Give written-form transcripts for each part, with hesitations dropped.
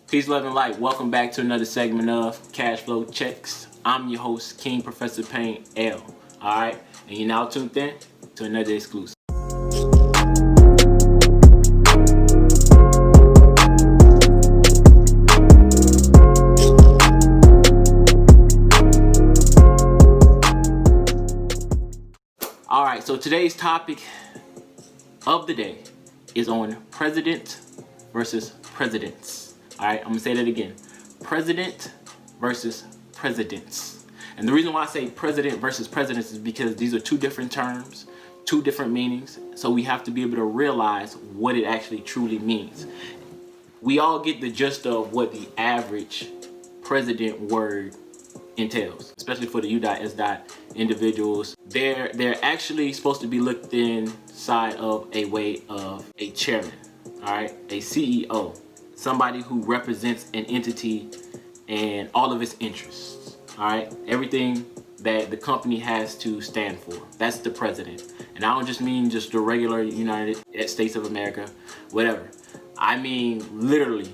Peace, love, and light. Welcome back to another segment of Cashflow Checkz. I'm your host, King Professor Payne L. Alright, and you're now tuned in to another exclusive. Alright, so today's topic of the day is on president versus presidents. Alright, I'm going to say that again. President versus presidents. And the reason why I say president versus presidents is because these are two different terms, two different meanings. So we have to be able to realize what it actually truly means. We all get the gist of what the average president word entails, especially for the U.S. individuals. They're actually supposed to be looked inside of a way of a chairman, all right, a CEO. Somebody who represents an entity and all of its interests, all right? Everything that the company has to stand for. That's the president. And I don't just mean just the regular United States of America, whatever. I mean literally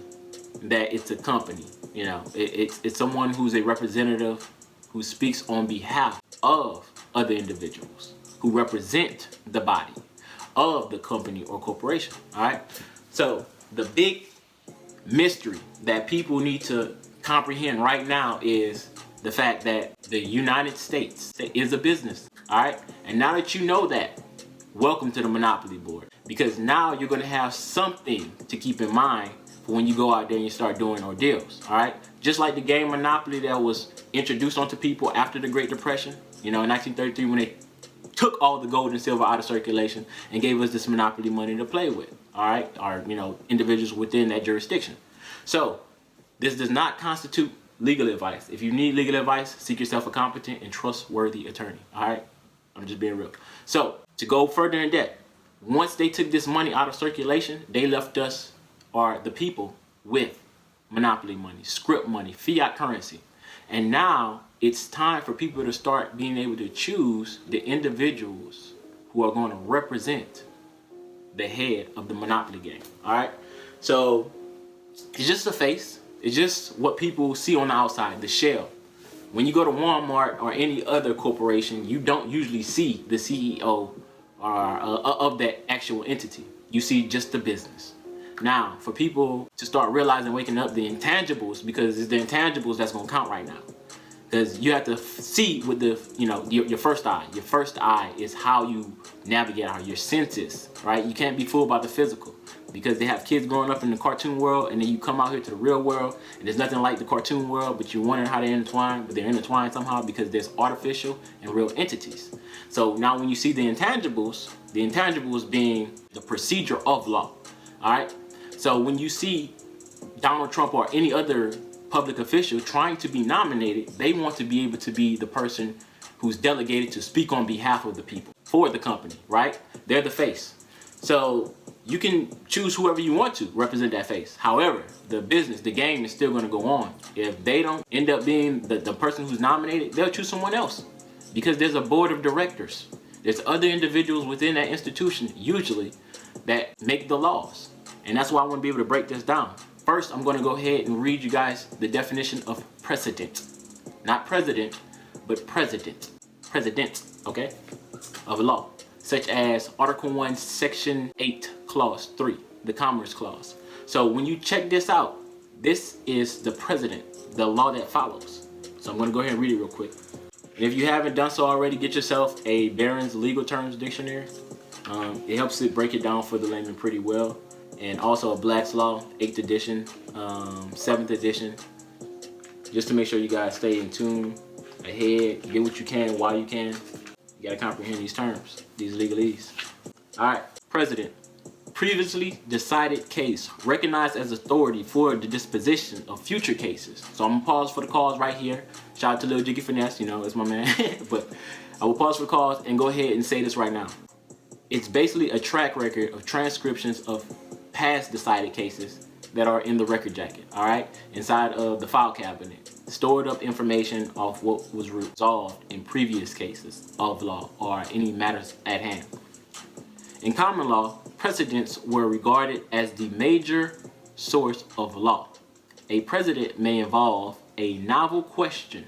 that it's a company. You know, it's someone who's a representative who speaks on behalf of other individuals who represent the body of the company or corporation, all right? So the big mystery that people need to comprehend right now is the fact that the United States is a business, all right? And now that you know that, welcome to the Monopoly board, because now you're going to have something to keep in mind for when you go out there and you start doing ordeals, all right? Just like the game Monopoly that was introduced onto people after the Great Depression, you know, in 1933 when they took all the gold and silver out of circulation and gave us this Monopoly money to play with, all right? Or, you know, individuals within that jurisdiction. So this does not constitute legal advice. If you need legal advice, seek yourself a competent and trustworthy attorney, all right? I'm just being real. So to go further in depth, once they took this money out of circulation, they left us, or the people, with monopoly money, script money, fiat currency. And now it's time for people to start being able to choose the individuals who are going to represent the head of the monopoly game, all right? So it's just a face. It's just what people see on the outside, the shell. When you go to Walmart or any other corporation, you don't usually see the CEO of that actual entity. You see just the business. Now, for people to start realizing, waking up, the intangibles, because it's the intangibles that's going to count right now. Because you have to see with the, you know, your first eye. Your first eye is how you navigate out your senses, right? You can't be fooled by the physical, because they have kids growing up in the cartoon world, and then you come out here to the real world, and there's nothing like the cartoon world, but you're wondering how they intertwine, but they're intertwined somehow because there's artificial and real entities. So now when you see the intangibles being the procedure of law, all right? So when you see Donald Trump or any other public official trying to be nominated, they want to be able to be the person who's delegated to speak on behalf of the people for the company, right? They're the face. So you can choose whoever you want to represent that face. However, the business, the game is still going to go on. If they don't end up being the person who's nominated, they'll choose someone else, because there's a board of directors. There's other individuals within that institution, usually, that make the laws. And that's why I want to be able to break this down. First, I'm going to go ahead and read you guys the definition of precedent. Not president, but president. President, okay, of a law. Such as Article 1, Section 8, Clause 3, the Commerce Clause. So when you check this out, this is the president, the law that follows. So I'm going to go ahead and read it real quick. And if you haven't done so already, get yourself a Barron's Legal Terms Dictionary. It helps it break it down for the layman pretty well. And also a Black's Law, 8th edition, 7th edition, just to make sure you guys stay in tune, ahead, get what you can while you can. You gotta comprehend these terms, these legalese. All right, president. Previously decided case, recognized as authority for the disposition of future cases. So I'm gonna pause for the cause right here. Shout out to Lil Jiggy Finesse, you know, it's my man. But I will pause for the cause and go ahead and say this right now. It's basically a track record of transcriptions of past decided cases that are in the record jacket, all right, inside of the file cabinet. Stored up information of what was resolved in previous cases of law or any matters at hand. In common law, precedents were regarded as the major source of law. a precedent may involve a novel question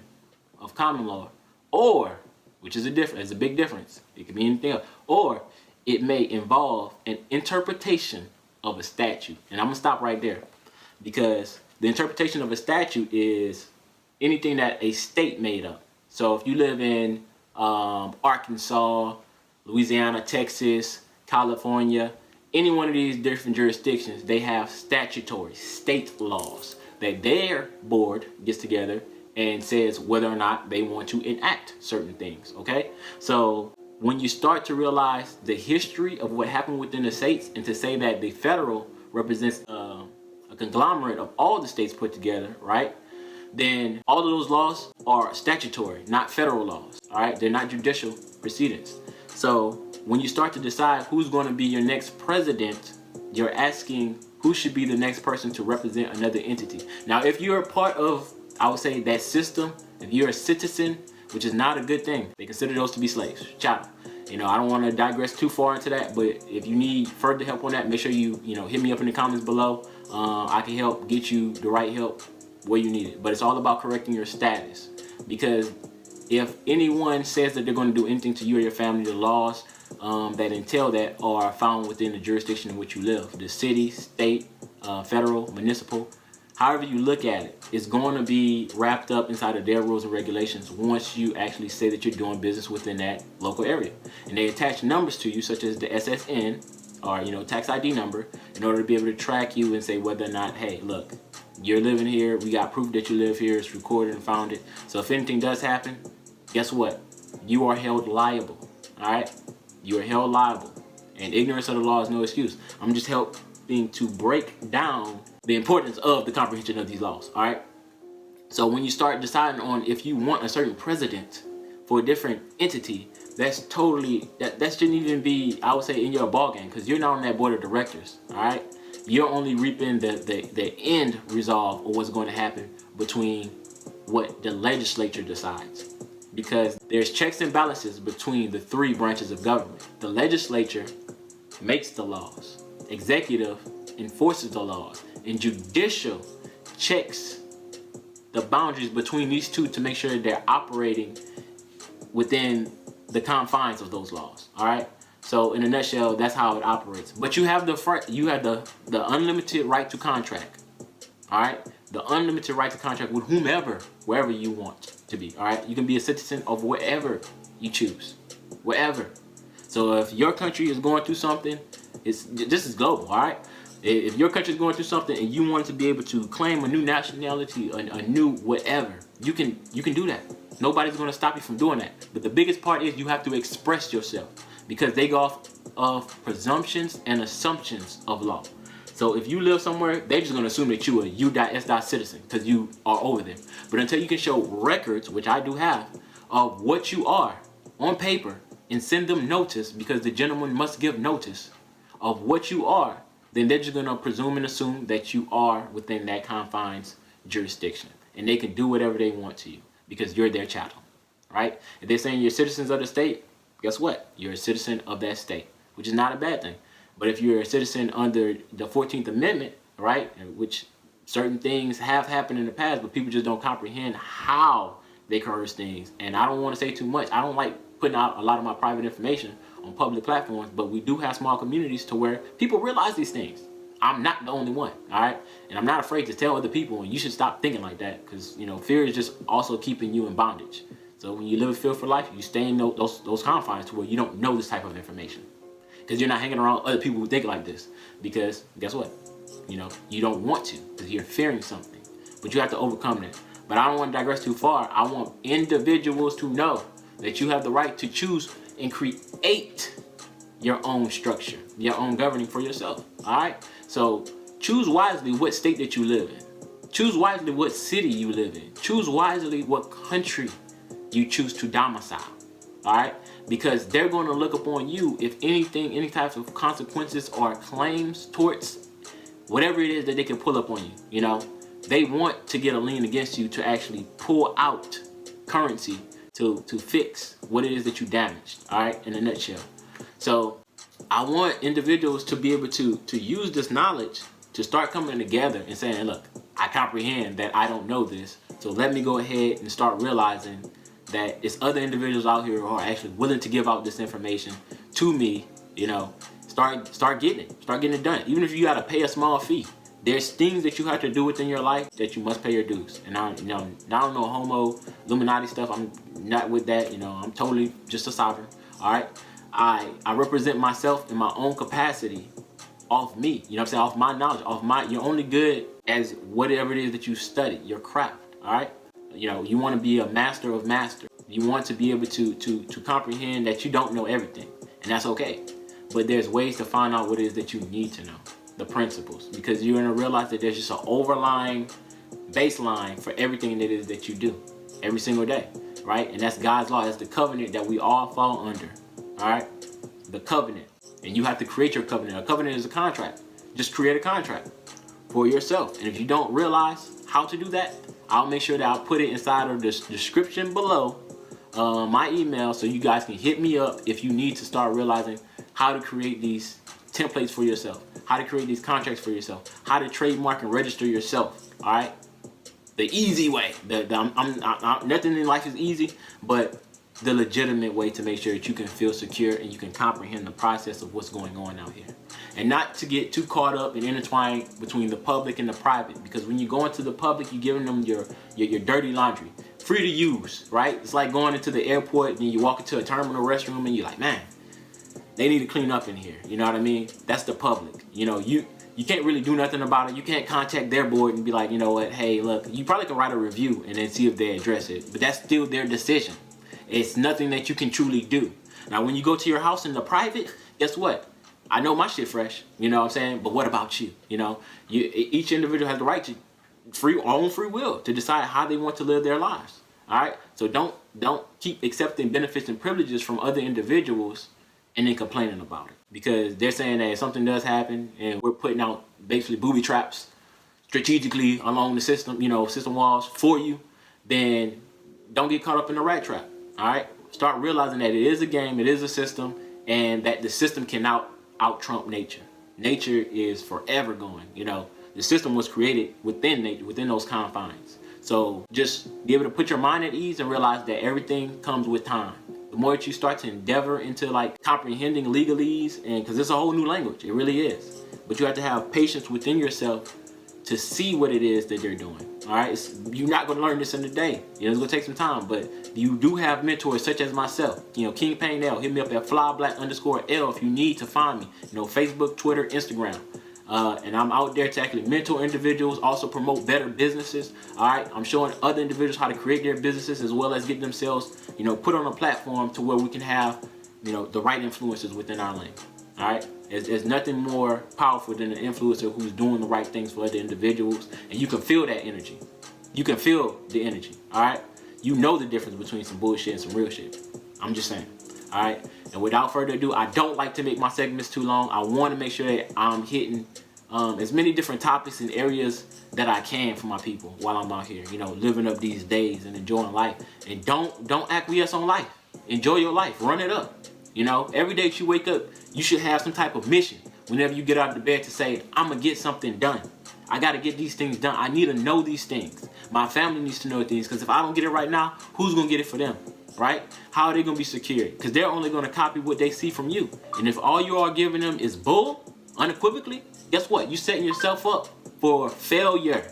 of common law, or, which is it's a big difference, it can be anything else, or it may involve an interpretation of a statute. And I'm gonna stop right there, because the interpretation of a statute is anything that a state made up. So if you live in Arkansas, Louisiana, Texas, California, any one of these different jurisdictions, they have statutory state laws that their board gets together and says whether or not they want to enact certain things, okay? So when you start to realize the history of what happened within the states, and to say that the federal represents a conglomerate of all the states put together, right? Then all of those laws are statutory, not federal laws, all right? They're not judicial precedents. So when you start to decide who's going to be your next president, you're asking who should be the next person to represent another entity. Now, if you're a part of, I would say, that system, if you're a citizen, which is not a good thing, they consider those to be slaves. Chattel. You know, I don't want to digress too far into that, but if you need further help on that, make sure you hit me up in the comments below. I can help get you the right help where you need it. But it's all about correcting your status, because if anyone says that they're going to do anything to you or your family, the laws that entail that are found within the jurisdiction in which you live. The city, state, federal, municipal, however you look at it, it's going to be wrapped up inside of their rules and regulations once you actually say that you're doing business within that local area. And they attach numbers to you, such as the SSN, or tax ID number, in order to be able to track you and say whether or not, hey, look, you're living here, we got proof that you live here, it's recorded and founded. So if anything does happen, guess what? You are held liable, all right? You are held liable. And ignorance of the law is no excuse. I'm just helping to break down the importance of the comprehension of these laws, all right? So when you start deciding on if you want a certain president for a different entity, that's totally, that shouldn't even be, I would say, in your ballgame, because you're not on that board of directors, all right? You're only reaping the end result of what's going to happen between what the legislature decides. Because there's checks and balances between the three branches of government. The legislature makes the laws, executive enforces the laws, and judicial checks the boundaries between these two to make sure they're operating within the confines of those laws, all right? So in a nutshell, that's how it operates. But you have the unlimited right to contract, all right? The unlimited right to contract with whomever, wherever you want to be, all right? You can be a citizen of wherever you choose, wherever. So if your country is going through something, this is global, all right? If your country is going through something and you want to be able to claim a new nationality, a new whatever, you can do that. Nobody's going to stop you from doing that. But the biggest part is you have to express yourself, because they go off of presumptions and assumptions of law. So if you live somewhere, they're just going to assume that you are a U.S. citizen because you are over there. But until you can show records, which I do have, of what you are on paper and send them notice, because the gentleman must give notice of what you are, then they're just going to presume and assume that you are within that confines jurisdiction. And they can do whatever they want to you because you're their chattel, right? If they're saying you're citizens of the state, guess what? You're a citizen of that state, which is not a bad thing. But if you're a citizen under the 14th Amendment, right, which certain things have happened in the past, but people just don't comprehend how they coerce things. And I don't want to say too much. I don't like putting out a lot of my private information on public platforms, but we do have small communities to where people realize these things. I'm not the only one, all right? And I'm not afraid to tell other people, and you should stop thinking like that, because, fear is just also keeping you in bondage. So when you live in fear for life, you stay in those confines to where you don't know this type of information, because you're not hanging around other people who think like this, because guess what? You don't want to, because you're fearing something, but you have to overcome that. But I don't want to digress too far. I want individuals to know that you have the right to choose and create your own structure, your own governing for yourself, all right? So choose wisely what state that you live in. Choose wisely what city you live in. Choose wisely what country you choose to domicile, all right? Because they're going to look upon you, if anything, any types of consequences or claims towards whatever it is that they can pull up on you, They want to get a lien against you to actually pull out currency to fix what it is that you damaged, all right, in a nutshell. So I want individuals to be able to use this knowledge to start coming together and saying, look, I comprehend that I don't know this. So let me go ahead and start realizing that it's other individuals out here who are actually willing to give out this information to me. You know, start getting it done. Even if you gotta pay a small fee, there's things that you have to do within your life that you must pay your dues. And I don't know homo Illuminati stuff. I'm not with that. You know, I'm totally just a sovereign. All right, I represent myself in my own capacity, off me. You know what I'm saying? Off my knowledge, you're only good as whatever it is that you study, your craft. All right. You know, you want to be a master of masters. You want to be able to comprehend that you don't know everything, and that's okay. But there's ways to find out what it is that you need to know, the principles, because you're going to realize that there's just an overlying baseline for everything that it is that you do every single day, right? And that's God's law. That's the covenant that we all fall under, all right? The covenant. And you have to create your covenant. A covenant is a contract. Just create a contract for yourself. And if you don't realize how to do that, I'll make sure that I'll put it inside of the description below, my email, so you guys can hit me up if you need to start realizing how to create these templates for yourself, how to create these contracts for yourself, how to trademark and register yourself. All right, the easy way. Nothing in life is easy, but the legitimate way to make sure that you can feel secure and you can comprehend the process of what's going on out here. And not to get too caught up and intertwined between the public and the private, because when you go into the public, you're giving them your dirty laundry, free to use, right? It's like going into the airport and you walk into a terminal restroom and you're like, man, they need to clean up in here. You know what I mean? That's the public. You know, you can't really do nothing about it. You can't contact their board and be like, you know what, hey, look, you probably can write a review and then see if they address it, but that's still their decision. It's nothing that you can truly do. Now, when you go to your house in the private, guess what? I know my shit fresh, you know what I'm saying? But what about you? You know, each individual has the right to own free will to decide how they want to live their lives. All right? So don't keep accepting benefits and privileges from other individuals and then complaining about it. Because they're saying that if something does happen and we're putting out basically booby traps strategically along the system, you know, system walls for you, then don't get caught up in the rat trap. All right? Start realizing that it is a game, it is a system, and that the system can out trump nature. Nature is forever going. You know, the system was created within nature, within those confines. So just be able to put your mind at ease and realize that everything comes with time. The more that you start to endeavor into like comprehending legalese, and because it's a whole new language, it really is. But you have to have patience within yourself to see what it is that they're doing. All right, you're not going to learn this in a day. You know, it's going to take some time, but you do have mentors such as myself. You know, King Payne, hit me up at flyblack_L if you need to find me. You know, Facebook, Twitter, Instagram. And I'm out there to actually mentor individuals, also promote better businesses. All right, I'm showing other individuals how to create their businesses as well as get themselves, you know, put on a platform to where we can have, you know, the right influences within our lane. All right, there's nothing more powerful than an influencer who's doing the right things for other individuals, and you can feel that energy. You can feel the energy. All right, you know the difference between some bullshit and some real shit. I'm just saying. All right, and without further ado, I don't like to make my segments too long. I want to make sure that I'm hitting as many different topics and areas that I can for my people while I'm out here, you know, living up these days and enjoying life. And don't acquiesce on life. Enjoy your life. Run it up. You know, every day that you wake up, you should have some type of mission whenever you get out of bed to say, I'm going to get something done. I got to get these things done. I need to know these things. My family needs to know things, because if I don't get it right now, who's going to get it for them? Right? How are they going to be secured? Because they're only going to copy what they see from you. And if all you are giving them is bull, unequivocally, guess what? You're setting yourself up for failure.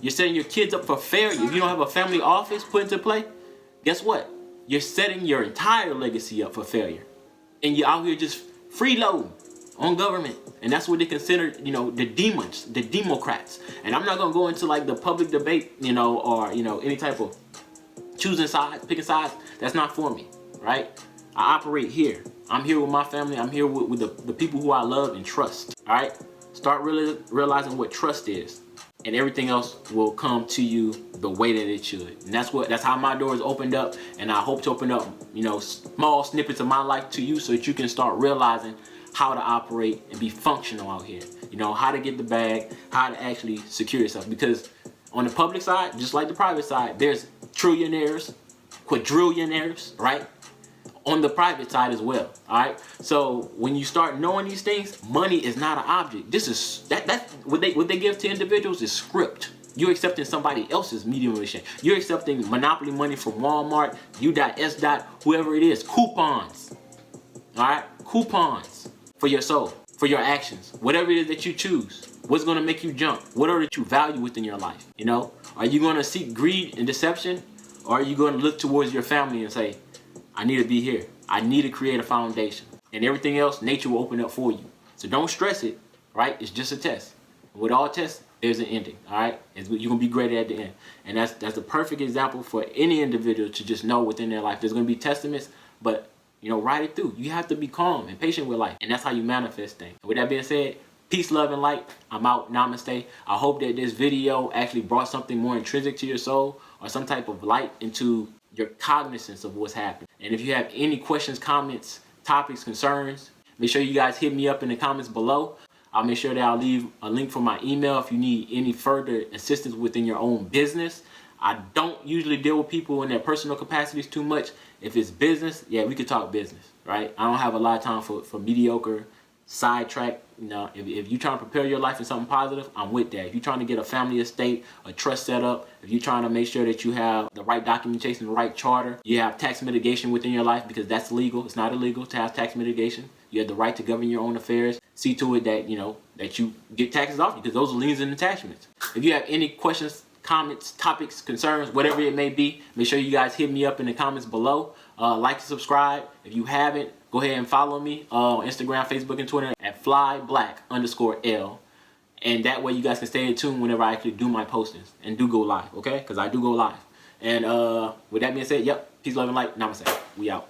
You're setting your kids up for failure. If you don't have a family office put into play, guess what? You're setting your entire legacy up for failure. And you're out here just freeloading on government. And that's what they consider, you know, the demons, the Democrats. And I'm not going to go into like the public debate, you know, or, you know, any type of choosing sides, picking sides. That's not for me, right? I operate here. I'm here with my family. I'm here with the people who I love and trust, all right? Start really realizing what trust is, and everything else will come to you the way that it should. And that's how my doors opened up, and I hope to open up, you know, small snippets of my life to you so that you can start realizing how to operate and be functional out here. You know, how to get the bag, how to actually secure yourself. Because on the public side, just like the private side, there's trillionaires, quadrillionaires, right? On the private side as well, all right? So when you start knowing these things, money is not an object. This is that what they give to individuals is script. You're accepting somebody else's medium of exchange. You're accepting monopoly money from Walmart, U.S. Whoever it is. Coupons. Alright? Coupons for your soul, for your actions. Whatever it is that you choose. What's going to make you jump? What are that you value within your life? You know? Are you going to seek greed and deception? Or are you going to look towards your family and say, I need to be here. I need to create a foundation. And everything else, nature will open up for you. So don't stress it, right? It's just a test. With all tests, there's an ending, all right? You're going to be graded at the end. And that's the perfect example for any individual to just know within their life. There's going to be testaments, but, you know, ride it through. You have to be calm and patient with life. And that's how you manifest things. And with that being said, peace, love, and light. I'm out. Namaste. I hope that this video actually brought something more intrinsic to your soul or some type of light into your cognizance of what's happening. And if you have any questions, comments, topics, concerns, make sure you guys hit me up in the comments below. I'll make sure that I'll leave a link for my email if you need any further assistance within your own business. I don't usually deal with people in their personal capacities too much. If it's business, yeah, we could talk business, right? I don't have a lot of time for mediocre, sidetrack. You know, if you're trying to prepare your life for something positive, I'm with that. If you're trying to get a family estate, a trust set up, if you're trying to make sure that you have the right documentation, the right charter, you have tax mitigation within your life because that's legal. It's not illegal to have tax mitigation. You have the right to govern your own affairs. See to it that, you know, that you get taxes off you because those are liens and attachments. If you have any questions, comments, topics, concerns, whatever it may be, make sure you guys hit me up in the comments below. Like and subscribe. If you haven't, go ahead and follow me on Instagram, Facebook, and Twitter at flyblack_L. And that way you guys can stay in tune whenever I actually do my postings and do go live, okay? Because I do go live. And with that being said, yep, peace, love, and light. Namaste. We out.